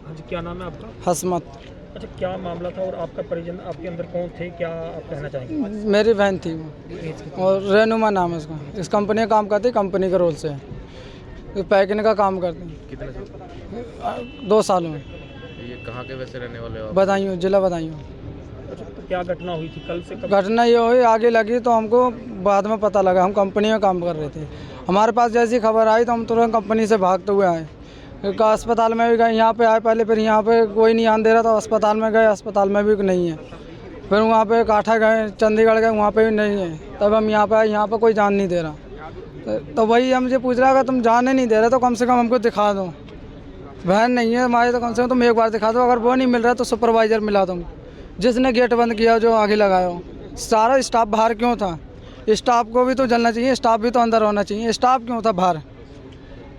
हाँ जी, क्या नाम है आपका? हसमत। अच्छा, क्या मामला था और आपका परिजन आपके अंदर कौन थे, क्या आप कहना चाहेंगे? मेरी बहन थी वो, एज कितनी? और रेनुमा नाम है उसका। इस कंपनी का काम करती, कंपनी के रोल से ये पैकिंग का काम करते हैं। कितने साल? 2 सालों में। ये कहाँ के वैसे रहने वाले हो आप? बदायूं, जिला बदायूं। अच्छा, तो क्या घटना हुई थी कल से कब? घटना ये हुई, आगे लगी तो हमको बाद में पता लगा। हम कंपनी में काम कर रहे थे, हमारे पास जैसी खबर आई तो हम तुरंत कंपनी से भागते हुए आए। एक अस्पताल में भी गए, यहाँ पे आए पहले, फिर यहाँ पे कोई नहीं आने दे रहा था। अस्पताल में गए, अस्पताल में भी नहीं है। फिर वहाँ पे काठा गए, चंडीगढ़ गए, वहाँ पे भी नहीं है। तब हम यहाँ पे आए, यहाँ पे कोई जान नहीं दे रहा। तो वही हम मुझे पूछ रहा, अगर तुम जाने नहीं दे रहे तो कम से कम हमको दिखा दो। बहन नहीं है हमारी तो कम से कम तुम एक बार दिखा दो। अगर वो नहीं मिल रहा तो सुपरवाइजर मिला तुम, जिसने गेट बंद किया, जो आगे लगाया हो। सारा स्टाफ बाहर क्यों था? स्टाफ को भी तो जलना चाहिए, स्टाफ भी तो अंदर होना चाहिए। स्टाफ क्यों था बाहर?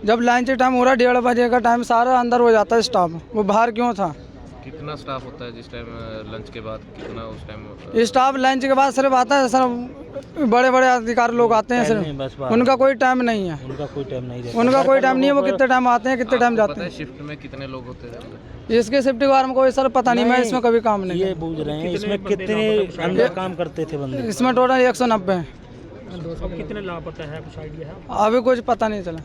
जब लंच टाइम हो रहा है, 1:30 बजे का टाइम, सारा अंदर हो जाता है स्टाफ, वो बाहर क्यों था? कितना स्टाफ होता है जिस टाइम लंच के बाद? कितना उस टाइम? स्टाफ लंच के बाद सिर्फ आता है, सर बड़े बड़े अधिकारी लोग आते हैं सिर्फ, उनका कोई टाइम नहीं है। उनका कोई टाइम नहीं है। वो कितने टाइम आते हैं, कितने टाइम जाते हैं। शिफ्ट में कितने लोग होते हैं? इसके शिफ्ट के बारे में कोई सर पता नहीं, मैं इसमें कभी काम नहीं। ये पूछ रहे हैं इसमें कितने अंदर काम करते थे बंदे? इसमें टोटल 190 हैं। अब कितने लापता है, कुछ आइडिया है? अभी कुछ पता नहीं चला,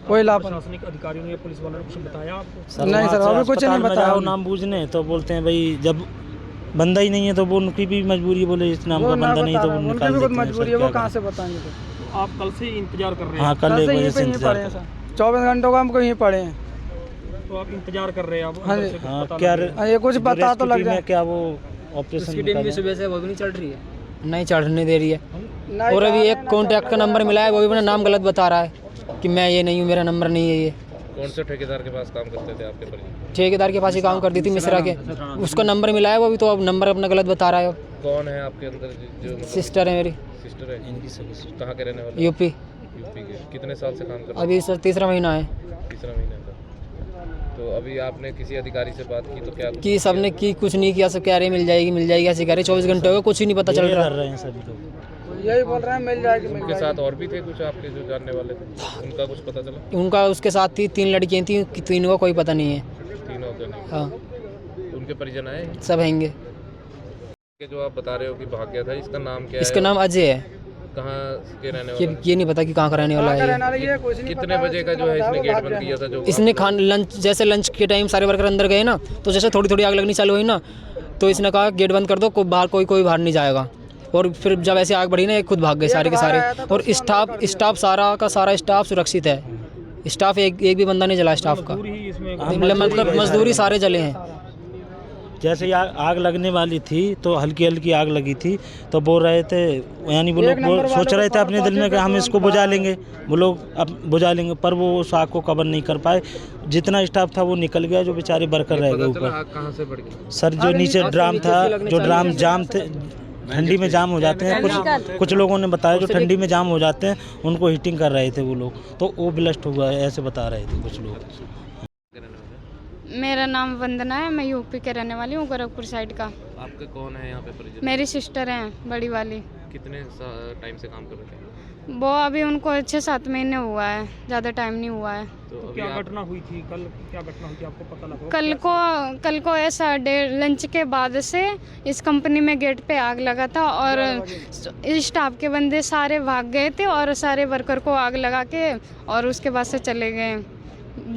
कोई लापता। प्रशासनिक अधिकारियों ने, पुलिस वालों ने कुछ बताया आपको? नहीं सर, अभी कुछ नहीं बताया। नाम पूछने तो बोलते हैं भाई जब बंदा ही नहीं है तो वो उनकी भी मजबूरी, बोले इस नाम का बंदा नहीं तो वो निकाल देते हैं। मजबूरी है, वो कहाँ से बताएंगे? तो आप कल से इंतजार कर रहे हैं? हाँ, कल 1 बजे से इंतजार पड़े हैं सर, 24 घंटों का हमको यहीं पड़े हैं। तो आप इंतजार कर रहे हैं? आप हाँ अंदर जी। से कुछ हाँ, पता क्या लगा? ये कुछ बता तो लग जाए। क्या वो ऑपरेशन सुबह से वो भी नहीं चढ़ रही है, नहीं चढ़ने दे रही है। और अभी एक कॉन्टैक्ट का नंबर मिला है, वो भी अपना नाम गलत बता रहा है कि मैं ये नहीं हूँ, मेरा नंबर नहीं है ये। कौन से ठेकेदार के पास काम करते थे आपके परिजन? ठेकेदार के पास ही काम करती थी, मिश्रा के। उसका नंबर मिला है, वो भी तो अब नंबर अपना गलत बता रहा है। कौन है आपके अंदर जो सिस्टर है मेरी, सिस्टर है? कहाँ के रहने वाले? यूपी। यूपी के। कितने साल से काम कर रहे हैं? अभी सर 3रा महीना है। 3रा महीना का। तो अभी आपने किसी अधिकारी से बात की तो क्या कि सबने की कुछ नहीं किया, सब कह रहे मिल जाएगी ऐसे कह रहे। 24 घंटे हो गए, कुछ ही नहीं पता चल रहा। कर रहे हैं सभी लोग, यही बोल रहे हैं मिल जाएगी। उनके साथ और भी थे कुछ आपके जो जानने वाले थे, उनका कुछ पता चला? उनका उसके साथ थी 3 लड़कियाँ थी, तीनों का कोई पता नहीं है। तीनों का नहीं? हाँ, उनके परिजन आए? सब हैंगे। जो आप बता रहे हो कि भाग गया था, इसका नाम क्या है? इसका नाम अजय है। कहाँ के रहने वाला? ये नहीं पता कि कहाँ का रहने वाला है। कितने बजे का जो है इसने गेट बंद किया था? जो इसने जैसे लंच के टाइम सारे वर्कर अंदर गए ना, तो जैसे थोड़ी थोड़ी आग लगनी चालू हुई ना, तो इसने कहा गेट बंद कर दो, कोई बाहर नहीं जाएगा। और फिर जब ऐसे आग बढ़ी ना, ये खुद भाग गए सारे के सारे। और स्टाफ सारा का सारा स्टाफ सुरक्षित है। स्टाफ एक भी बंदा नहीं जला स्टाफ का, मतलब मजदूरी सारे जले हैं। जैसे आग लगने वाली थी तो हल्की हल्की आग लगी थी, तो बोल रहे थे, यानी वो लोग सोच रहे थे अपने दिल में कि हम इसको बुझा लेंगे, वो लोग अब बुझा लेंगे, पर वो उस आग को कवर नहीं कर पाए। जितना स्टाफ था वो निकल गया, जो बेचारे वर्कर रह गए ऊपर। कहाँ से बढ़ गई? सर जो नीचे ड्राम था, जो ड्राम जाम थे, ठंडी में जाम हो जाते हैं, कुछ लोगों ने बताया जो ठंडी में जाम हो जाते हैं, उनको हीटिंग कर रहे थे वो लोग, तो वो ब्लास्ट हुआ है, ऐसे बता रहे थे कुछ लोग। मेरा नाम वंदना है, मैं यूपी के रहने वाली हूँ, गोरखपुर साइड का। आपके कौन है यहाँ पे परिजन? मेरी सिस्टर हैं, बड़ी वाली। कितने टाइम से काम कर रहे थे? वो अभी उनको 6-7 महीने हुआ है, ज़्यादा टाइम नहीं हुआ है। तो क्या घटना हुई थी कल? क्या घटना हुई थी, आपको पता लगा? कल को ऐसा लंच के बाद से इस कंपनी में गेट पे आग लगा था, और स्टाफ के बंदे सारे भाग गए थे और सारे वर्कर को आग लगा के और उसके बाद से चले गए।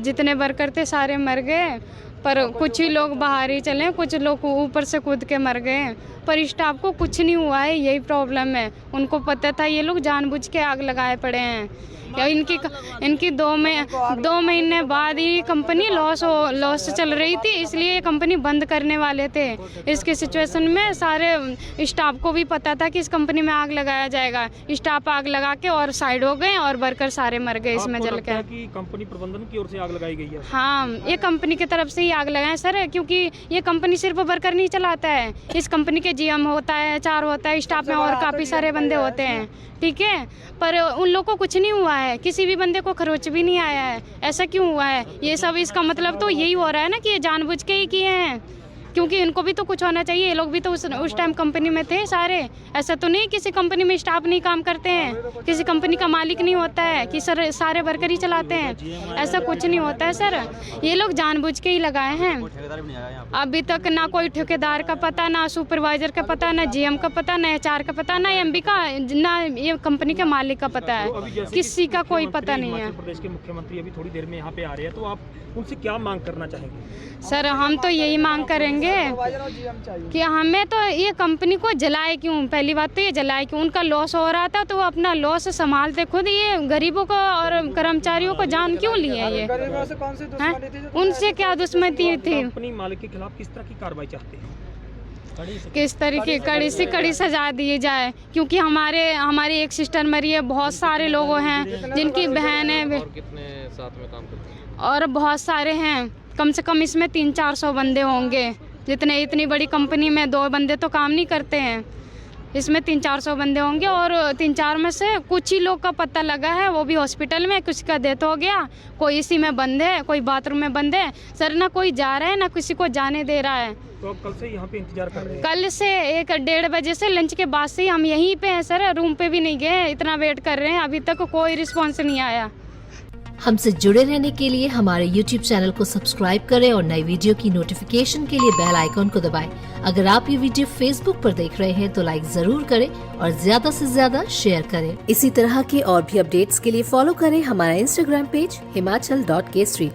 जितने वर्कर थे सारे मर गए, पर कुछ ही लोग बाहर ही चले, कुछ लोग ऊपर से कूद के मर गए। पर स्टाफ को कुछ नहीं हुआ है, यही प्रॉब्लम है। उनको पता था ये लोग जानबूझ के आग लगाए पड़े हैं। या इनकी 2 महीने बाद ही कंपनी लॉस चल रही थी, इसलिए ये कंपनी बंद करने वाले थे। इसके सिचुएशन में सारे स्टाफ को भी पता था कि इस कंपनी में आग लगाया जाएगा। स्टाफ आग लगा के और साइड हो गए और वर्कर सारे मर गए इसमें जल के। कि कंपनी प्रबंधन की ओर से आग लगाई गई है? हाँ, ये कंपनी की तरफ से ही आग लगाए सर, क्योंकि ये कंपनी सिर्फ वर्कर नहीं चलाता है। इस कंपनी के जीएम होता है, HR होता है, स्टाफ में और काफ़ी सारे बंदे होते हैं, ठीक है। पर उन लोगों को कुछ नहीं हुआ है, किसी भी बंदे को खरोच भी नहीं आया है। ऐसा क्यों हुआ है? ये सब इसका मतलब तो यही हो रहा है ना कि ये जानबूझ के ही किए हैं। क्योंकि इनको भी तो कुछ होना चाहिए, ये लोग भी तो उस टाइम कंपनी में थे सारे। ऐसा तो नहीं किसी कंपनी में स्टाफ नहीं काम करते हैं, किसी कंपनी का मालिक नहीं होता है कि सर सारे वर्कर ही चलाते हैं, ऐसा कुछ नहीं होता है सर। ये लोग जानबूझ के ही लगाए हैं। अभी तक ना कोई ठेकेदार का पता, ना सुपरवाइजर का पता, ना जीएम का पता, ना एचआर का पता, ना एमडी का, ना ये कंपनी के मालिक का पता है, किसी का कोई पता नहीं है। हिमाचल प्रदेश के मुख्यमंत्री अभी थोड़ी देर में यहाँ पे आ रहे हैं, तो आप उनसे क्या मांग करना चाहेंगे? सर हम तो यही मांग करेंगे कि हमें तो ये कंपनी को जलाए क्यों, पहली बात तो ये जलाए क्यों। उनका लॉस हो रहा था तो वो अपना लॉस संभालते खुद, ये गरीबों को और कर्मचारियों को जान क्यों लिए ये? उनसे क्या दुश्मनी थी? कंपनी मालिक के खिलाफ किस तरह की कार्रवाई चाहते हैं? किस तरीके कड़ी से कड़ी सजा दी जाए, क्योंकि हमारी एक सिस्टर मरी है, बहुत सारे लोग हैं जिनकी बहन है, और कितने साथ में काम करते हैं? और बहुत सारे हैं, कम से कम इसमें 300-400 बंदे होंगे। इतनी बड़ी कंपनी में 2 बंदे तो काम नहीं करते हैं, इसमें 300-400 बंदे होंगे। और 3-4 में से कुछ ही लोग का पता लगा है, वो भी हॉस्पिटल में, कुछ का डेथ हो गया, कोई इसी में बंद है, कोई बाथरूम में बंद है। सर ना कोई जा रहा है ना किसी को जाने दे रहा है। तो आप कल से यहाँ पे इंतजार कर रहे हैं? कल से 1-1:30 बजे से लंच के बाद से ही हम यहीं पे हैं सर, रूम पे भी नहीं गए, इतना वेट कर रहे हैं, अभी तक कोई रिस्पॉन्स नहीं आया। हमसे जुड़े रहने के लिए हमारे YouTube चैनल को सब्सक्राइब करें और नई वीडियो की नोटिफिकेशन के लिए बेल आइकॉन को दबाएं। अगर आप ये वीडियो Facebook पर देख रहे हैं तो लाइक जरूर करें और ज्यादा से ज्यादा शेयर करें। इसी तरह के और भी अपडेट्स के लिए फॉलो करें हमारा Instagram पेज himachal.केसरी।